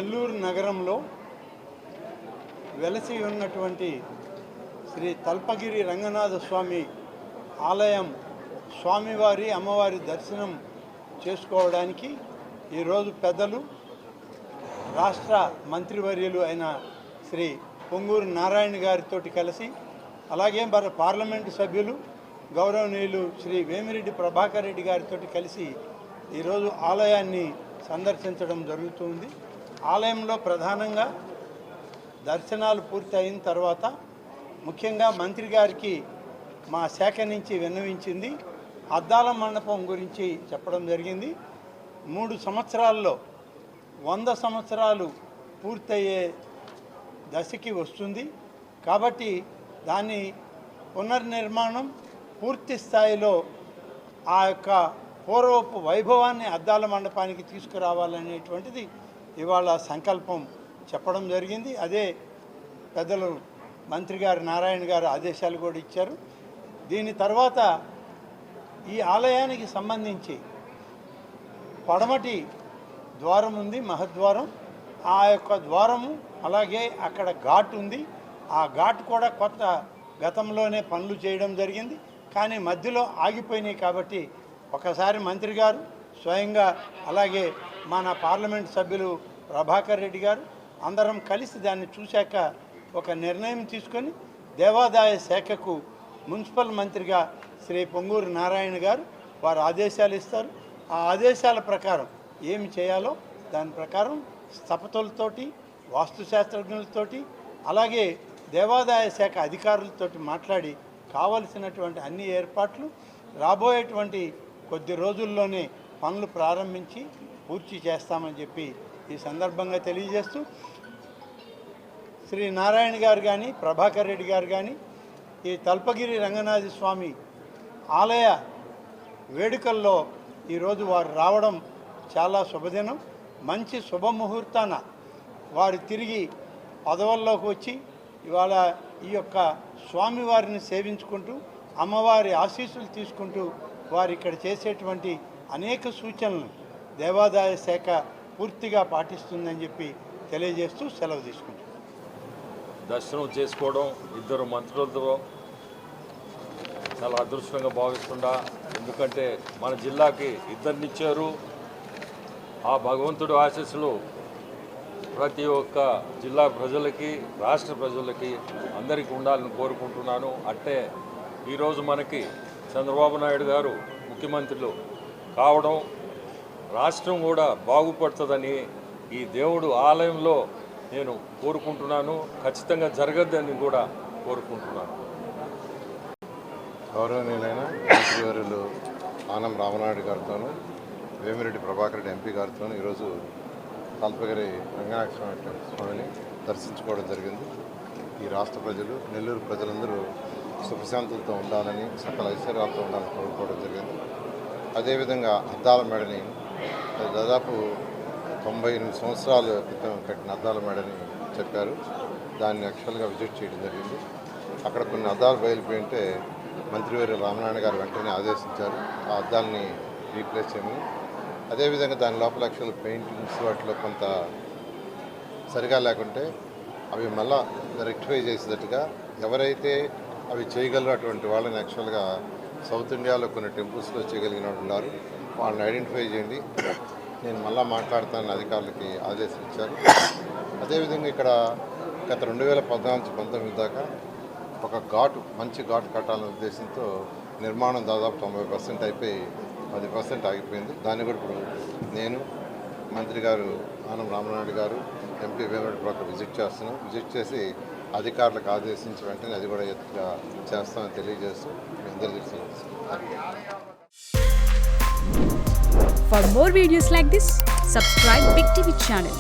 నెల్లూరు నగరంలో వెలసి ఉన్నటువంటి శ్రీ తల్పగిరి రంగనాథ స్వామి ఆలయం స్వామివారి అమ్మవారి దర్శనం చేసుకోవడానికి ఈరోజు పెద్దలు రాష్ట్ర మంత్రివర్యులు అయిన శ్రీ పొంగూరు నారాయణ గారితో కలిసి అలాగే మన పార్లమెంటు సభ్యులు గౌరవనీయులు శ్రీ వేమిరెడ్డి ప్రభాకర్ రెడ్డి గారితో కలిసి ఈరోజు ఆలయాన్ని సందర్శించడం జరుగుతుంది. ఆలయంలో ప్రధానంగా దర్శనాలు పూర్తి అయిన తర్వాత ముఖ్యంగా మంత్రి గారికి మా శాఖ నుంచి విన్నవించింది అద్దాల మండపం గురించి చెప్పడం జరిగింది. 3 సంవత్సరాల్లో 100 సంవత్సరాలు పూర్తయ్యే దశకి వస్తుంది కాబట్టి దాన్ని పునర్నిర్మాణం పూర్తి స్థాయిలో ఆ యొక్క పూర్వపు వైభవాన్ని అద్దాల మండపానికి తీసుకురావాలనేటువంటిది ఇవాళ సంకల్పం చెప్పడం జరిగింది. అదే పెద్దలు మంత్రి గారు నారాయణ గారు ఆదేశాలు కూడా ఇచ్చారు. దీని తర్వాత ఈ ఆలయానికి సంబంధించి పడమటి ద్వారం ఉంది, మహద్వారం. ఆ యొక్క ద్వారము అలాగే అక్కడ ఘాట్ ఉంది. ఆ ఘాట్ కూడా కొత్త గతంలోనే పనులు చేయడం జరిగింది, కానీ మధ్యలో ఆగిపోయినాయి. కాబట్టి ఒకసారి మంత్రి గారు స్వయంగా అలాగే మన పార్లమెంట్ సభ్యులు ప్రభాకర్ రెడ్డి గారు అందరం కలిసి దాన్ని చూశాక ఒక నిర్ణయం తీసుకొని దేవాదాయ శాఖకు మున్సిపల్ మంత్రిగా శ్రీ పొంగూరు నారాయణ గారు వారు ఆదేశాలు ఇస్తారు. ఆ ఆదేశాల ప్రకారం ఏమి చేయాలో దాని ప్రకారం స్థపతులతోటి వాస్తుశాస్త్రజ్ఞులతోటి అలాగే దేవాదాయ శాఖ అధికారులతోటి మాట్లాడి కావలసినటువంటి అన్ని ఏర్పాట్లు రాబోయేటువంటి కొద్ది రోజుల్లోనే పనులు ప్రారంభించి పూర్తి చేస్తామని చెప్పి ఈ సందర్భంగా తెలియజేస్తూ శ్రీ నారాయణ గారు కానీ ప్రభాకర్ రెడ్డి గారు కానీ ఈ తల్పగిరి రంగనాథ స్వామి ఆలయ వేడుకల్లో ఈరోజు వారు రావడం చాలా శుభదినం. మంచి శుభముహూర్తాన వారు తిరిగి పదవుల్లోకి వచ్చి ఇవాళ ఈ యొక్క స్వామివారిని సేవించుకుంటూ అమ్మవారి ఆశీస్సులు తీసుకుంటూ వారు ఇక్కడ చేసేటువంటి అనేక సూచనలు దేవాదాయ శాఖ పూర్తిగా పాటిస్తుందని చెప్పి తెలియజేస్తూ సెలవు తీసుకుంటాం. దర్శనం చేసుకోవడం ఇద్దరు మంత్రులతో చాలా అదృష్టంగా భావిస్తుండా. ఎందుకంటే మన జిల్లాకి ఇద్దరినిచ్చారు. ఆ భగవంతుడి ఆశీస్సులు ప్రతి ఒక్క జిల్లా ప్రజలకి రాష్ట్ర ప్రజలకి అందరికీ ఉండాలని కోరుకుంటున్నాను. అట్టే ఈరోజు మనకి చంద్రబాబు నాయుడు గారు ముఖ్యమంత్రులు కావడం రాష్ట్రం కూడా బాగుపడుతుందని ఈ దేవుడు ఆలయంలో నేను కోరుకుంటున్నాను. ఖచ్చితంగా జరగద్దని కూడా కోరుకుంటున్నాను. గౌరవనీయులైన మంత్రివర్యులు ఆనం రామనాయుడు గారితోనూ వేమిరెడ్డి ప్రభాకర్ రెడ్డి ఎంపీ గారితోనూ ఈరోజు తల్పగిరి రంగనాథ స్వామిని దర్శించుకోవడం జరిగింది. ఈ రాష్ట్ర ప్రజలు నెల్లూరు ప్రజలందరూ సుఖశాంతులతో ఉండాలని సకల ఐశ్వర్యాలతో ఉండాలని కోరుకోవడం జరిగింది. అదేవిధంగా అద్దాల మేడని దాదాపు 98 సంవత్సరాల క్రితం కట్టిన అద్దాల మేడని చెప్పారు. దాన్ని యాక్చువల్గా విజిట్ చేయడం జరిగింది. అక్కడ కొన్ని అద్దాలు బయలుపోయి ఉంటే మంత్రివర్య రామనారాయణ గారు వెంటనే ఆదేశించారు ఆ అద్దాలని రీప్లేస్ చేయమని. అదేవిధంగా దాని లోపల యాక్చువల్ పెయింటింగ్స్ వాటిలో కొంత సరిగా లేకుంటే అవి మళ్ళా రెక్టిఫై చేసేటట్టుగా ఎవరైతే అవి చేయగలరు అటువంటి వాళ్ళని యాక్చువల్గా సౌత్ ఇండియాలో కొన్ని టెంపుల్స్లో చేయగలిగిన వాళ్ళు ఉన్నారు, వాళ్ళని ఐడెంటిఫై చేయండి, నేను మళ్ళా మాట్లాడతానని అధికారులకి ఆదేశాలు ఇచ్చారు. అదేవిధంగా ఇక్కడ గత 2014-19 దాకా ఒక మంచి ఘాటు కట్టాలనే ఉద్దేశంతో నిర్మాణం దాదాపు 90% అయిపోయి 10% ఆగిపోయింది. దాన్ని కూడా ఇప్పుడు నేను మంత్రి గారు ఆనం రామనాయుడు గారు ఎంపీ వేమిరెడ్డి ప్రభాకర్ విజిట్ చేసి అధికారులకు ఆదేశించి వెంటనే అది కూడా ఎత్తుగా చేస్తామని తెలియజేస్తూ మీ అందరూ తెలుసు. For more videos like this, subscribe Big TV channel.